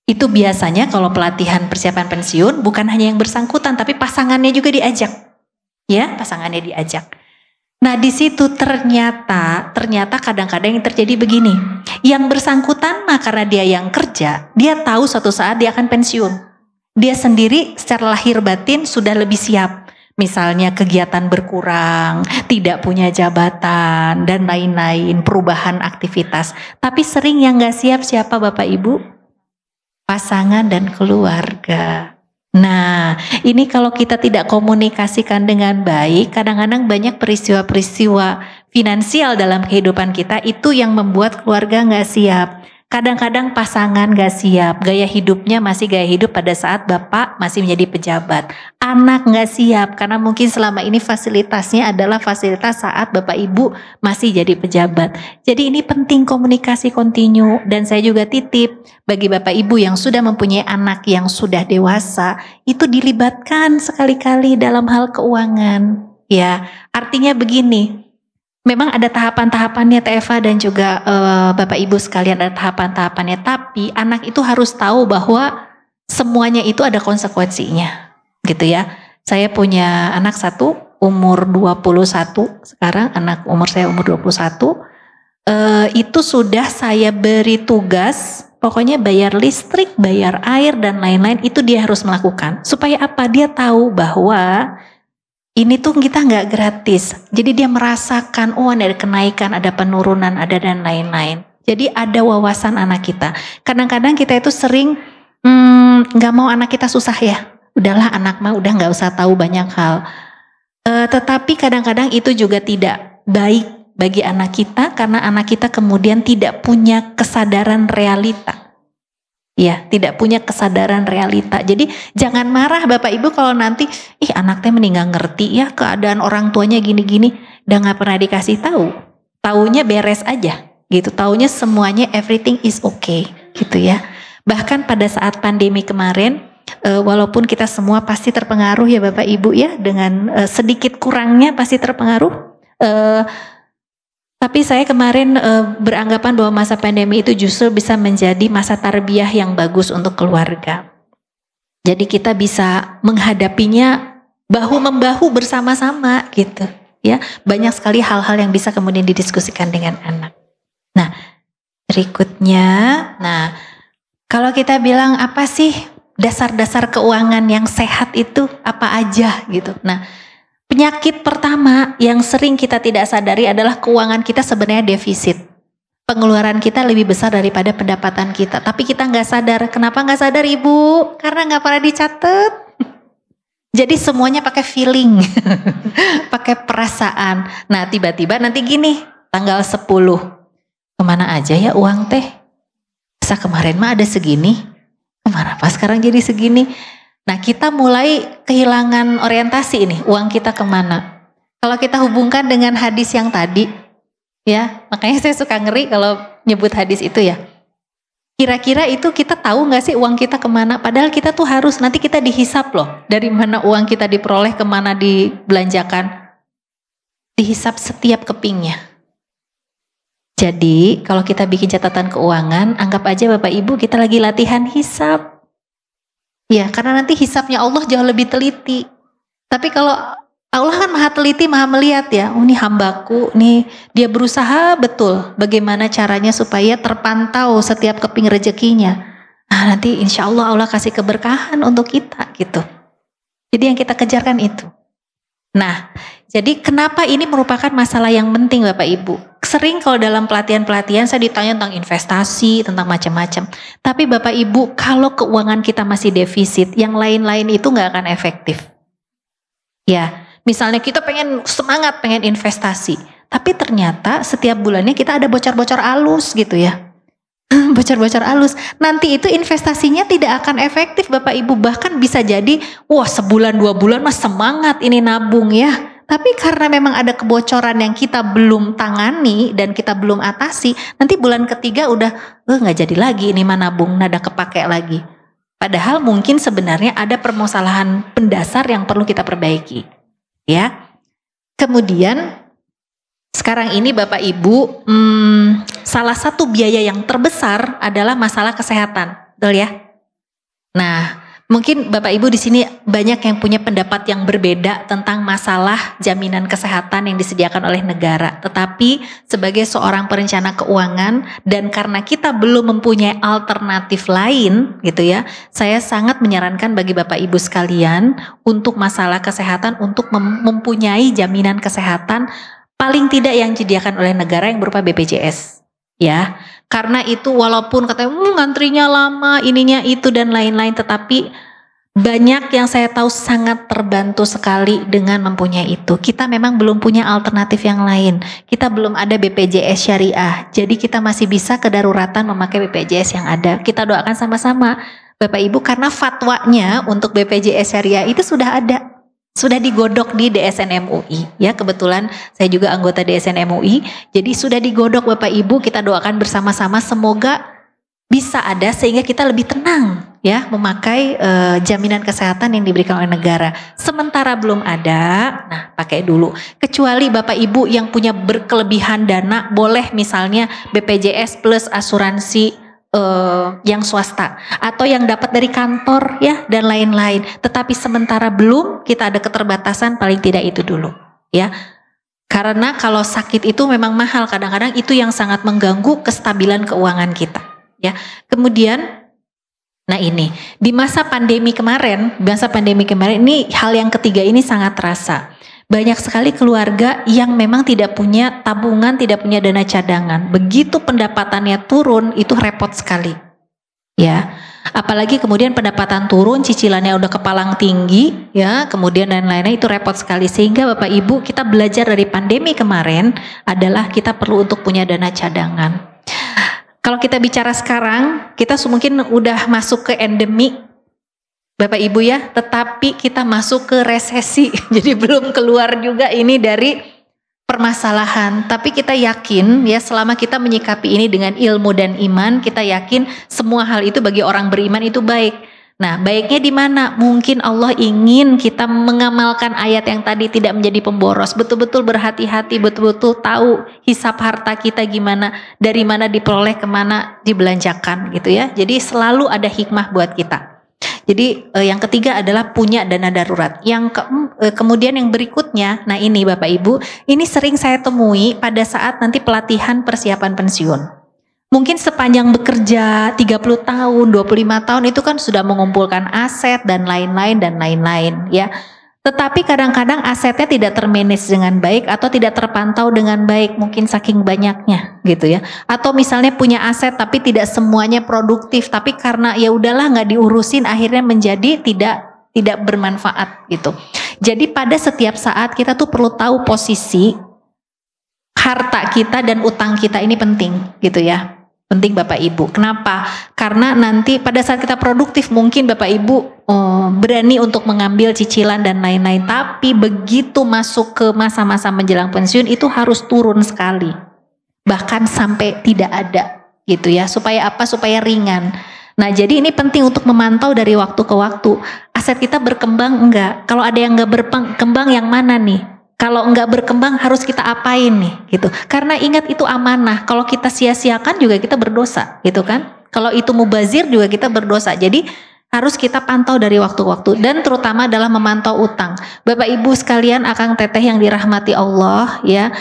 Itu biasanya kalau pelatihan persiapan pensiun bukan hanya yang bersangkutan tapi pasangannya juga diajak. Ya, pasangannya diajak. Nah, di situ ternyata kadang-kadang yang terjadi begini. Yang bersangkutan mah karena dia yang kerja, dia tahu suatu saat dia akan pensiun. Dia sendiri secara lahir batin sudah lebih siap. Misalnya kegiatan berkurang, tidak punya jabatan, dan lain-lain, perubahan aktivitas. Tapi sering yang gak siap siapa Bapak Ibu? Pasangan dan keluarga. Nah, ini kalau kita tidak komunikasikan dengan baik, kadang-kadang banyak peristiwa-peristiwa finansial dalam kehidupan kita itu yang membuat keluarga gak siap. Kadang-kadang pasangan gak siap, gaya hidupnya masih gaya hidup pada saat bapak masih menjadi pejabat. Anak gak siap karena mungkin selama ini fasilitasnya adalah fasilitas saat bapak ibu masih jadi pejabat. Jadi ini penting komunikasi kontinu, dan saya juga titip bagi bapak ibu yang sudah mempunyai anak yang sudah dewasa, itu dilibatkan sekali-kali dalam hal keuangan. Ya, artinya begini. Memang ada tahapan-tahapannya Teh Eva dan juga Bapak Ibu sekalian, ada tahapan-tahapannya. Tapi anak itu harus tahu bahwa semuanya itu ada konsekuensinya. Gitu ya. Saya punya anak satu umur 21 sekarang, anak umur saya umur 21. Itu sudah saya beri tugas, pokoknya bayar listrik, bayar air dan lain-lain itu dia harus melakukan. Supaya apa? Dia tahu bahwa ini tuh kita nggak gratis, jadi dia merasakan, oh ada kenaikan, ada penurunan, ada dan lain-lain. Jadi ada wawasan anak kita. Kadang-kadang kita itu sering nggak mau anak kita susah ya. Udahlah anak mah udah nggak usah tahu banyak hal. Tetapi kadang-kadang itu juga tidak baik bagi anak kita karena anak kita kemudian tidak punya kesadaran realita. Ya, tidak punya kesadaran realita. Jadi jangan marah Bapak Ibu kalau nanti, anaknya meninggal ngerti ya keadaan orang tuanya gini-gini. Dan gak pernah dikasih tahu. Taunya beres aja gitu. Taunya semuanya everything is okay gitu ya. Bahkan pada saat pandemi kemarin, Walaupun kita semua pasti terpengaruh ya Bapak Ibu ya, dengan sedikit kurangnya pasti terpengaruh. Tapi saya kemarin beranggapan bahwa masa pandemi itu justru bisa menjadi masa tarbiyah yang bagus untuk keluarga. Jadi kita bisa menghadapinya bahu-membahu bersama-sama gitu ya. Banyak sekali hal-hal yang bisa kemudian didiskusikan dengan anak. Nah, berikutnya, kalau kita bilang apa sih dasar-dasar keuangan yang sehat itu apa aja gitu. Nah, penyakit pertama yang sering kita tidak sadari adalah keuangan kita sebenarnya defisit. Pengeluaran kita lebih besar daripada pendapatan kita. Tapi kita nggak sadar. Kenapa nggak sadar Ibu? Karena nggak pernah dicatat. Jadi semuanya pakai feeling, pakai perasaan. Nah tiba-tiba nanti gini, tanggal 10. Kemana aja ya uang teh? Masa kemarin mah ada segini, kenapa sekarang jadi segini? Nah kita mulai kehilangan orientasi ini, uang kita kemana? Kalau kita hubungkan dengan hadis yang tadi, ya makanya saya suka ngeri kalau nyebut hadis itu ya. Kira-kira itu kita tahu nggak sih uang kita kemana? Padahal kita tuh harus, nanti kita dihisap loh, dari mana uang kita diperoleh, kemana dibelanjakan. Dihisap setiap kepingnya. Jadi kalau kita bikin catatan keuangan, anggap aja Bapak Ibu kita lagi latihan hisap. Ya, karena nanti hisapnya Allah jauh lebih teliti. Tapi kalau Allah kan maha teliti, maha melihat ya. Oh ini hambaku, nih dia berusaha betul bagaimana caranya supaya terpantau setiap keping rezekinya. Nah nanti insya Allah kasih keberkahan untuk kita gitu. Jadi yang kita kejarkan itu. Nah, jadi kenapa ini merupakan masalah yang penting Bapak Ibu? Sering kalau dalam pelatihan-pelatihan saya ditanya tentang investasi, tentang macam-macam. Tapi Bapak Ibu, kalau keuangan kita masih defisit, yang lain-lain itu nggak akan efektif. Ya, misalnya kita pengen semangat, pengen investasi. Tapi ternyata setiap bulannya kita ada bocor-bocor alus gitu ya. Bocor-bocor alus. Nanti itu investasinya tidak akan efektif Bapak Ibu. Bahkan bisa jadi, wah sebulan 2 bulan mas semangat ini nabung ya. Tapi karena memang ada kebocoran yang kita belum tangani dan kita belum atasi, nanti bulan ketiga udah nggak jadi lagi ini mah nabung, nada kepake lagi. Padahal mungkin sebenarnya ada permasalahan pendasar yang perlu kita perbaiki. Ya. Kemudian sekarang ini Bapak Ibu, salah satu biaya yang terbesar adalah masalah kesehatan, betul ya? Nah, mungkin Bapak Ibu di sini banyak yang punya pendapat yang berbeda tentang masalah jaminan kesehatan yang disediakan oleh negara. Tetapi sebagai seorang perencana keuangan dan karena kita belum mempunyai alternatif lain gitu ya, saya sangat menyarankan bagi Bapak Ibu sekalian untuk masalah kesehatan untuk mempunyai jaminan kesehatan paling tidak yang disediakan oleh negara yang berupa BPJS. Ya, karena itu walaupun katanya ngantrinya lama, ininya itu dan lain-lain, tetapi banyak yang saya tahu sangat terbantu sekali dengan mempunyai itu. Kita memang belum punya alternatif yang lain. Kita belum ada BPJS syariah. Jadi kita masih bisa kedaruratan memakai BPJS yang ada. Kita doakan sama-sama Bapak Ibu karena fatwanya untuk BPJS syariah itu sudah ada. Sudah digodok di DSN MUI ya, kebetulan saya juga anggota DSN MUI, jadi sudah digodok Bapak Ibu, kita doakan bersama-sama semoga bisa ada sehingga kita lebih tenang ya memakai jaminan kesehatan yang diberikan oleh negara. Sementara belum ada, nah pakai dulu. Kecuali Bapak Ibu yang punya berkelebihan dana, boleh misalnya BPJS plus asuransi yang swasta atau yang dapat dari kantor ya dan lain-lain. Tetapi sementara belum, kita ada keterbatasan, paling tidak itu dulu ya. Karena kalau sakit itu memang mahal, kadang-kadang itu yang sangat mengganggu kestabilan keuangan kita ya. Kemudian nah ini di masa pandemi kemarin ini hal yang ketiga ini sangat terasa. Banyak sekali keluarga yang memang tidak punya tabungan, tidak punya dana cadangan. Begitu pendapatannya turun, itu repot sekali. Ya, apalagi kemudian pendapatan turun, cicilannya udah kepalang tinggi, ya, kemudian dan lain-lain itu repot sekali. Sehingga Bapak Ibu kita belajar dari pandemi kemarin adalah kita perlu untuk punya dana cadangan. Kalau kita bicara sekarang, kita mungkin udah masuk ke endemi. Bapak Ibu ya, tetapi kita masuk ke resesi, jadi belum keluar juga ini dari permasalahan. Tapi kita yakin ya selama kita menyikapi ini dengan ilmu dan iman, kita yakin semua hal itu bagi orang beriman itu baik. Nah, baiknya di mana? Mungkin Allah ingin kita mengamalkan ayat yang tadi, tidak menjadi pemboros, betul-betul berhati-hati, betul-betul tahu hisab harta kita gimana, dari mana diperoleh, kemana dibelanjakan gitu ya. Jadi selalu ada hikmah buat kita. Jadi yang ketiga adalah punya dana darurat. Kemudian yang berikutnya, nah ini Bapak Ibu, ini sering saya temui pada saat nanti pelatihan persiapan pensiun. Mungkin sepanjang bekerja 30 tahun, 25 tahun itu kan sudah mengumpulkan aset dan lain-lain ya. Tetapi kadang-kadang asetnya tidak termanage dengan baik atau tidak terpantau dengan baik, mungkin saking banyaknya gitu ya. Atau misalnya punya aset tapi tidak semuanya produktif, tapi karena ya udahlah nggak diurusin akhirnya menjadi tidak bermanfaat gitu. Jadi pada setiap saat kita tuh perlu tahu posisi harta kita dan utang kita ini penting gitu ya. Penting Bapak Ibu. Kenapa? Karena nanti pada saat kita produktif mungkin Bapak Ibu berani untuk mengambil cicilan dan lain-lain. Tapi begitu masuk ke masa-masa menjelang pensiun itu harus turun sekali. Bahkan sampai tidak ada gitu ya. Supaya apa? Supaya ringan. Nah jadi ini penting untuk memantau dari waktu ke waktu. Aset kita berkembang enggak? Kalau ada yang enggak berkembang yang mana nih? Kalau enggak berkembang harus kita apain nih gitu. Karena ingat itu amanah. Kalau kita sia-siakan juga kita berdosa gitu kan. Kalau itu mubazir juga kita berdosa. Jadi harus kita pantau dari waktu ke waktu. Dan terutama adalah memantau utang. Bapak Ibu sekalian, akang teteh yang dirahmati Allah ya.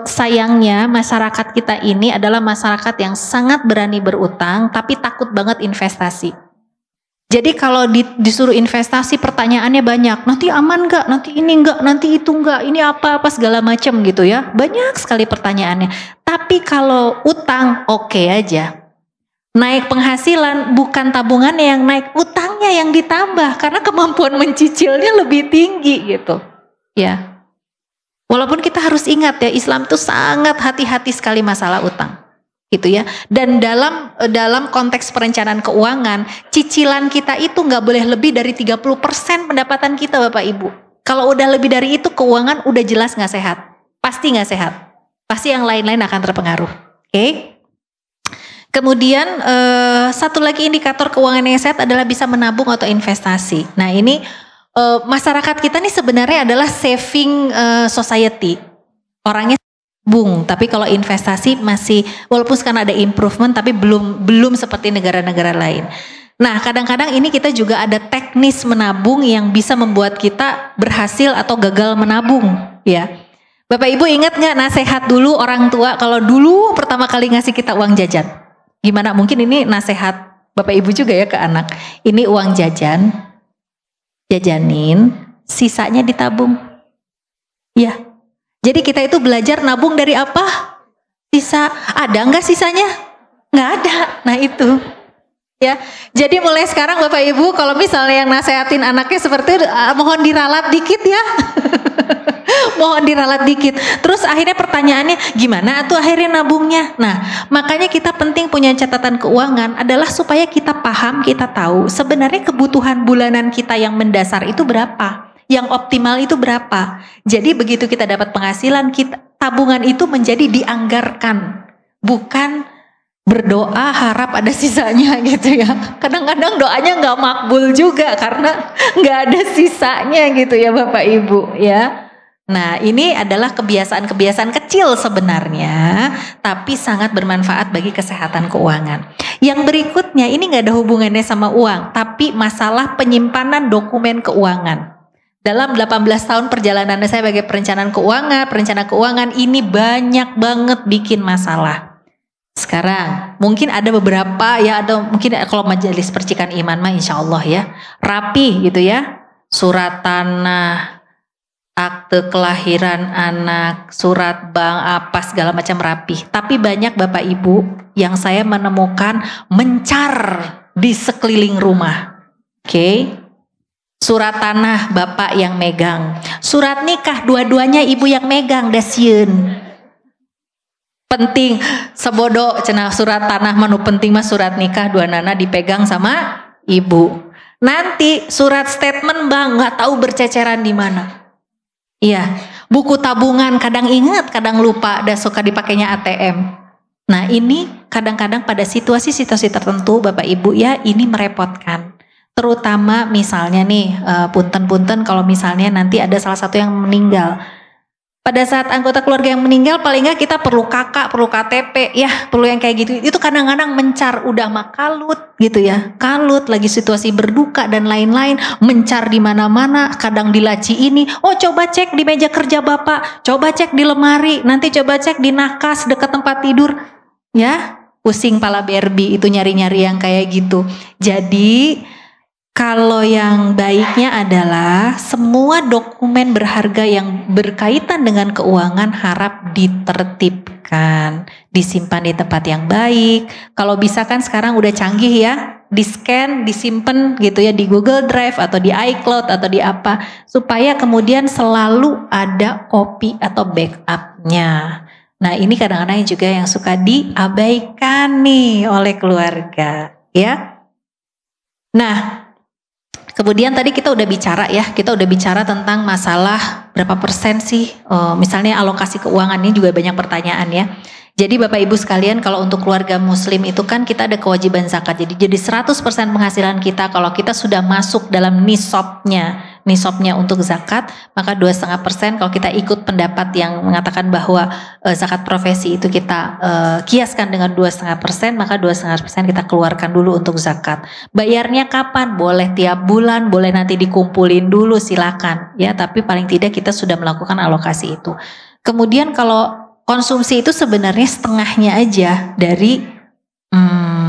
Sayangnya masyarakat kita ini adalah masyarakat yang sangat berani berutang. Tapi takut banget investasi. Jadi kalau disuruh investasi pertanyaannya banyak, nanti aman nggak, nanti ini nggak, nanti itu nggak, ini apa segala macam gitu ya, banyak sekali pertanyaannya. Tapi kalau utang oke aja, naik penghasilan bukan tabungannya yang naik, utangnya yang ditambah karena kemampuan mencicilnya lebih tinggi gitu, ya. Walaupun kita harus ingat ya, Islam tuh sangat hati-hati sekali masalah utang. Gitu ya. Dan dalam konteks perencanaan keuangan, cicilan kita itu nggak boleh lebih dari 30% pendapatan kita Bapak Ibu. Kalau udah lebih dari itu, keuangan udah jelas nggak sehat. Pasti nggak sehat. Pasti yang lain-lain akan terpengaruh. Oke. Kemudian satu lagi indikator keuangan yang sehat adalah bisa menabung atau investasi. Nah ini masyarakat kita nih sebenarnya adalah saving society. Orangnya tapi kalau investasi masih, walaupun sekarang ada improvement, tapi belum seperti negara-negara lain. Nah, kadang-kadang ini kita juga ada teknis menabung yang bisa membuat kita berhasil atau gagal menabung, ya. Bapak Ibu ingat nggak nasihat dulu orang tua kalau dulu pertama kali ngasih kita uang jajan? Gimana? Mungkin ini nasihat Bapak Ibu juga ya ke anak. Ini uang jajan, jajanin, sisanya ditabung. Ya. Jadi kita itu belajar nabung dari apa? Sisa. Ada nggak sisanya? Nggak ada. Nah itu. Ya. Jadi mulai sekarang Bapak Ibu kalau misalnya yang nasehatin anaknya seperti itu, mohon diralat dikit ya. Mohon diralat dikit. Terus akhirnya pertanyaannya gimana tuh akhirnya nabungnya? Nah makanya kita penting punya catatan keuangan adalah supaya kita paham, kita tahu sebenarnya kebutuhan bulanan kita yang mendasar itu berapa. Yang optimal itu berapa? Jadi begitu kita dapat penghasilan, tabungan itu menjadi dianggarkan, bukan berdoa harap ada sisanya gitu ya. Kadang-kadang doanya nggak makbul juga karena nggak ada sisanya gitu ya Bapak Ibu ya. Nah ini adalah kebiasaan-kebiasaan kecil sebenarnya, tapi sangat bermanfaat bagi kesehatan keuangan. Yang berikutnya ini nggak ada hubungannya sama uang, tapi masalah penyimpanan dokumen keuangan. Dalam 18 tahun perjalanan saya sebagai perencana keuangan ini banyak banget bikin masalah. Sekarang mungkin ada beberapa ya, ada mungkin kalau majelis percikan iman mah insya Allah ya rapi gitu ya, surat tanah, akte kelahiran anak, surat bank, apa segala macam rapi. Tapi banyak Bapak Ibu yang saya menemukan mencar di sekeliling rumah. Oke. Surat tanah bapak yang megang, surat nikah dua-duanya ibu yang megang, dasieun. Penting sebodoh cenah surat tanah manu penting mah surat nikah dua nana dipegang sama ibu. Nanti surat statement bang nggak tahu berceceran di mana. Iya, buku tabungan kadang ingat, kadang lupa, dan suka dipakainya ATM. Nah ini kadang-kadang pada situasi-situasi tertentu Bapak Ibu ya ini merepotkan. terutama misalnya nih, punten-punten kalau misalnya nanti ada salah satu yang meninggal. Pada saat anggota keluarga yang meninggal, paling nggak kita perlu kakak, perlu KTP, ya perlu yang kayak gitu. Itu kadang-kadang mencar, udah mah kalut gitu ya, kalut lagi situasi berduka dan lain-lain, mencar di mana-mana, kadang di laci ini, oh coba cek di meja kerja bapak, coba cek di lemari, nanti coba cek di nakas dekat tempat tidur, ya pusing pala berbi itu nyari-nyari yang kayak gitu. Jadi kalau yang baiknya adalah semua dokumen berharga yang berkaitan dengan keuangan harap ditertibkan, disimpan di tempat yang baik. Kalau bisa kan sekarang udah canggih ya, di-scan, disimpan gitu ya di Google Drive atau di iCloud atau di apa, supaya kemudian selalu ada copy atau backupnya. Nah ini kadang-kadang juga yang suka diabaikan nih oleh keluarga ya. Nah kemudian tadi kita udah bicara ya, kita udah bicara tentang masalah berapa persen sih, misalnya alokasi keuangan ini juga banyak pertanyaan ya. Jadi Bapak Ibu sekalian, kalau untuk keluarga muslim itu kan kita ada kewajiban zakat. Jadi 100% penghasilan kita kalau kita sudah masuk dalam nisabnya untuk zakat, maka 2,5%. Kalau kita ikut pendapat yang mengatakan bahwa zakat profesi itu kita kiaskan dengan 2,5%, maka 2,5% kita keluarkan dulu untuk zakat. Bayarnya kapan? Boleh tiap bulan, boleh nanti dikumpulin dulu, silakan ya. Tapi paling tidak kita sudah melakukan alokasi itu. Kemudian kalau konsumsi itu sebenarnya setengahnya aja dari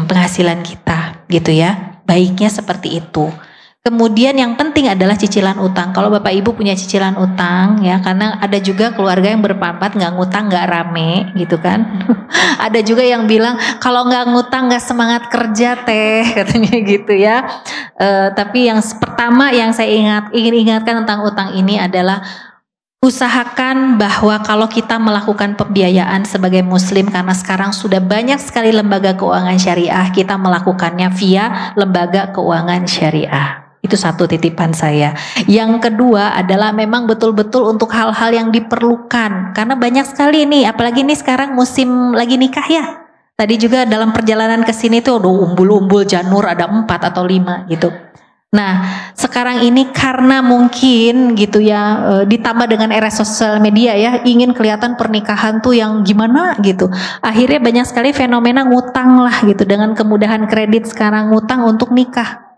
penghasilan kita gitu ya. Baiknya seperti itu. Kemudian yang penting adalah cicilan utang. Kalau Bapak Ibu punya cicilan utang ya, karena ada juga keluarga yang berpampat nggak ngutang nggak rame gitu kan. Ada juga yang bilang kalau nggak ngutang nggak semangat kerja teh katanya gitu ya. Tapi yang pertama yang saya ingin ingatkan tentang utang ini adalah usahakan bahwa kalau kita melakukan pembiayaan sebagai muslim, karena sekarang sudah banyak sekali lembaga keuangan syariah, kita melakukannya via lembaga keuangan syariah. Itu satu titipan saya. Yang kedua adalah memang betul-betul untuk hal-hal yang diperlukan, karena banyak sekali nih, apalagi nih sekarang musim lagi nikah ya. Tadi juga dalam perjalanan ke sini tuh umbul-umbul janur ada 4 atau 5 gitu. Nah sekarang ini karena mungkin gitu ya, ditambah dengan era sosial media ya, ingin kelihatan pernikahan tuh yang gimana gitu, akhirnya banyak sekali fenomena ngutang lah gitu, dengan kemudahan kredit sekarang ngutang untuk nikah.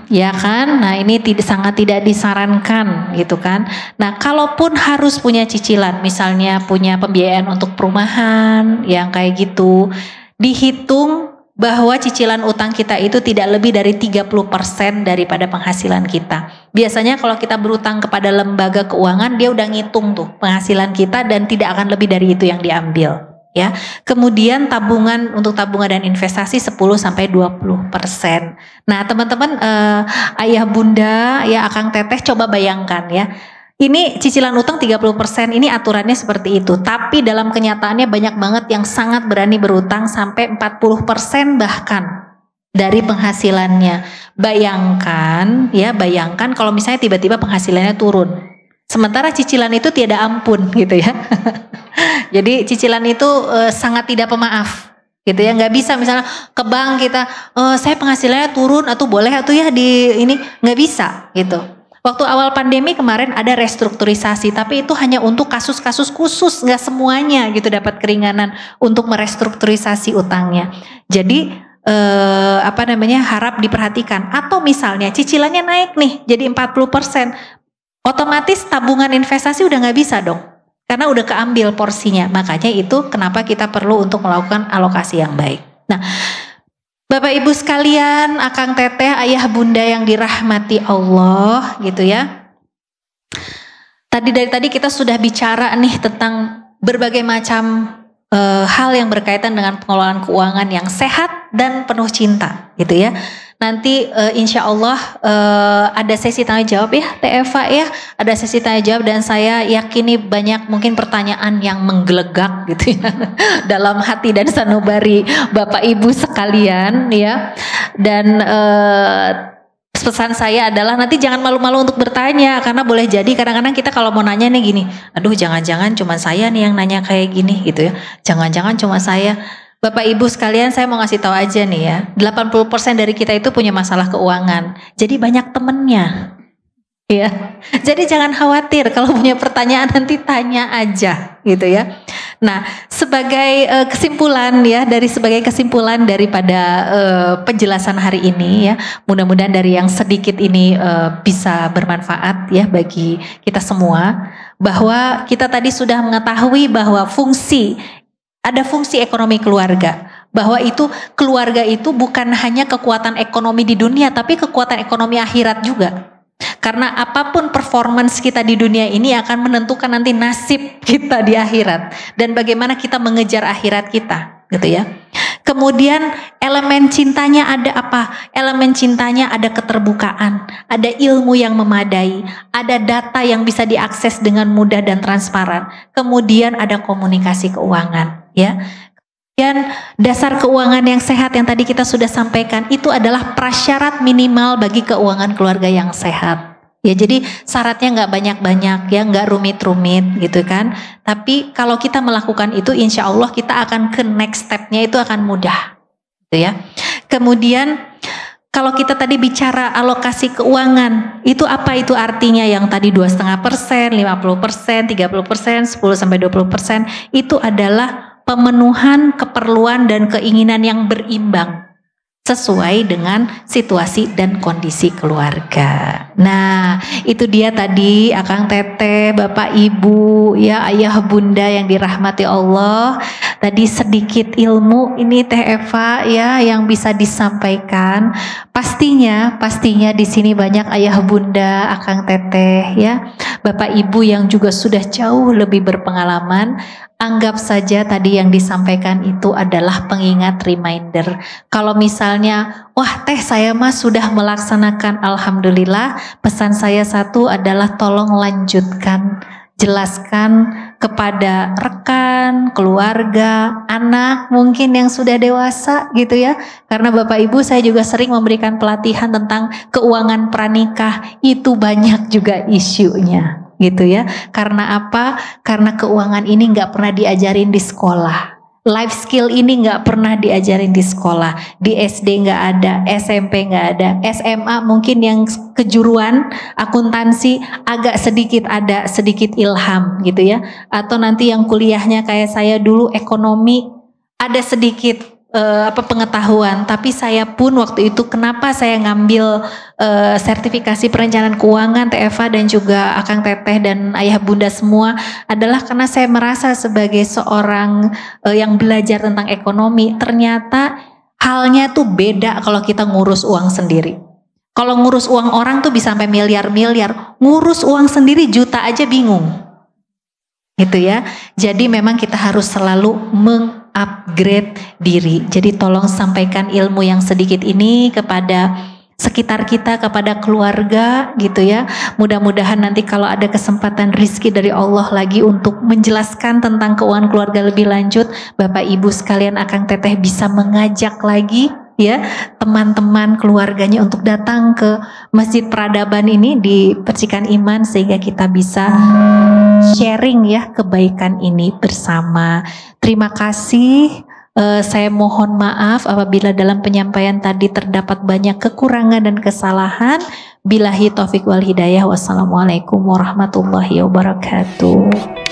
Ya kan, nah ini sangat tidak disarankan gitu kan. Nah kalaupun harus punya cicilan, misalnya punya pembiayaan untuk perumahan yang kayak gitu, dihitung bahwa cicilan utang kita itu tidak lebih dari 30% daripada penghasilan kita. Biasanya kalau kita berutang kepada lembaga keuangan, dia udah ngitung tuh penghasilan kita dan tidak akan lebih dari itu yang diambil. Ya, kemudian tabungan untuk tabungan dan investasi 10-20%. Nah, teman-teman, ayah bunda, ya akang teteh, coba bayangkan ya. Ini cicilan utang 30%, ini aturannya seperti itu. Tapi dalam kenyataannya banyak banget yang sangat berani berutang sampai 40% bahkan dari penghasilannya. Bayangkan, ya bayangkan kalau misalnya tiba-tiba penghasilannya turun. Sementara cicilan itu tiada ampun gitu ya. Jadi cicilan itu sangat tidak pemaaf gitu ya. Nggak bisa misalnya ke bank kita, saya penghasilannya turun atau boleh atau ya di ini, nggak bisa gitu. Waktu awal pandemi kemarin ada restrukturisasi, tapi itu hanya untuk kasus-kasus khusus, nggak semuanya gitu dapat keringanan untuk merestrukturisasi utangnya. Jadi harap diperhatikan. Atau misalnya cicilannya naik nih jadi 40%, otomatis tabungan investasi udah nggak bisa dong, karena udah keambil porsinya. Makanya itu kenapa kita perlu untuk melakukan alokasi yang baik. Nah, Bapak Ibu sekalian, akang teteh, ayah bunda yang dirahmati Allah gitu ya. Dari tadi kita sudah bicara nih tentang berbagai macam hal yang berkaitan dengan pengelolaan keuangan yang sehat dan penuh cinta gitu ya. Nanti insya Allah ada sesi tanya jawab ya Teh Eva ya, ada sesi tanya jawab dan saya yakini banyak mungkin pertanyaan yang menggelegak gitu ya dalam hati dan sanubari Bapak Ibu sekalian ya. Dan pesan saya adalah nanti jangan malu-malu untuk bertanya, karena boleh jadi kadang-kadang kita kalau mau nanya nih gini, aduh jangan-jangan cuma saya nih yang nanya kayak gini gitu ya, jangan-jangan cuma saya. Bapak Ibu sekalian, saya mau ngasih tahu aja nih ya, 80% dari kita itu punya masalah keuangan. Jadi banyak temennya. Ya. Jadi jangan khawatir kalau punya pertanyaan nanti tanya aja gitu ya. Nah, sebagai kesimpulan ya, sebagai kesimpulan daripada penjelasan hari ini ya, mudah-mudahan dari yang sedikit ini bisa bermanfaat ya bagi kita semua, bahwa kita tadi sudah mengetahui bahwa ada fungsi ekonomi keluarga, bahwa itu keluarga itu bukan hanya kekuatan ekonomi di dunia, tapi kekuatan ekonomi akhirat juga. Karena apapun performance kita di dunia ini akan menentukan nanti nasib kita di akhirat dan bagaimana kita mengejar akhirat kita, gitu ya. Kemudian elemen cintanya ada apa? Elemen cintanya ada keterbukaan, ada ilmu yang memadai, ada data yang bisa diakses dengan mudah dan transparan. Kemudian ada komunikasi keuangan, ya. Dan dasar keuangan yang sehat yang tadi kita sudah sampaikan itu adalah prasyarat minimal bagi keuangan keluarga yang sehat. Ya, jadi syaratnya nggak banyak-banyak ya, nggak rumit-rumit gitu kan. Tapi kalau kita melakukan itu, insya Allah kita akan ke next stepnya itu akan mudah, gitu ya. Kemudian kalau kita tadi bicara alokasi keuangan, itu apa itu artinya yang tadi 2,5%, 50%, 30%, 10-20%, itu adalah pemenuhan keperluan dan keinginan yang berimbang sesuai dengan situasi dan kondisi keluarga. Nah, itu dia tadi Akang Teteh, Bapak Ibu, ya ayah bunda yang dirahmati Allah. Tadi sedikit ilmu ini Teh Eva ya yang bisa disampaikan. Pastinya di sini banyak ayah bunda, Akang Teteh ya, Bapak Ibu yang juga sudah jauh lebih berpengalaman. Anggap saja tadi yang disampaikan itu adalah pengingat reminder. Kalau misalnya, wah Teh saya mah sudah melaksanakan, alhamdulillah. Pesan saya satu adalah tolong lanjutkan, jelaskan kepada rekan, keluarga, anak mungkin yang sudah dewasa gitu ya. Karena Bapak Ibu saya juga sering memberikan pelatihan tentang keuangan pranikah, itu banyak juga isunya. Gitu ya, karena apa? Karena keuangan ini nggak pernah diajarin di sekolah, life skill ini nggak pernah diajarin di sekolah, di SD nggak ada, SMP nggak ada, SMA mungkin yang kejuruan akuntansi agak sedikit ada sedikit ilham gitu ya, atau nanti yang kuliahnya kayak saya dulu ekonomi ada sedikit pengetahuan, tapi saya pun waktu itu kenapa saya ngambil sertifikasi perencanaan keuangan TFA dan juga Akang Teteh dan ayah bunda semua adalah karena saya merasa sebagai seorang yang belajar tentang ekonomi, ternyata halnya tuh beda kalau kita ngurus uang sendiri. Kalau ngurus uang orang tuh bisa sampai miliar-miliar, ngurus uang sendiri juta aja bingung. Gitu ya. Jadi memang kita harus selalu upgrade diri. Jadi tolong sampaikan ilmu yang sedikit ini kepada sekitar kita, kepada keluarga gitu ya. Mudah-mudahan nanti kalau ada kesempatan rizki dari Allah lagi untuk menjelaskan tentang keuangan keluarga lebih lanjut, Bapak Ibu sekalian Akang Teteh bisa mengajak lagi ya teman-teman keluarganya untuk datang ke Masjid Peradaban ini di Percikan Iman sehingga kita bisa sharing ya kebaikan ini bersama. Terima kasih. Saya mohon maaf apabila dalam penyampaian tadi terdapat banyak kekurangan dan kesalahan. Billahi taufik wal hidayah. Wassalamualaikum warahmatullahi wabarakatuh.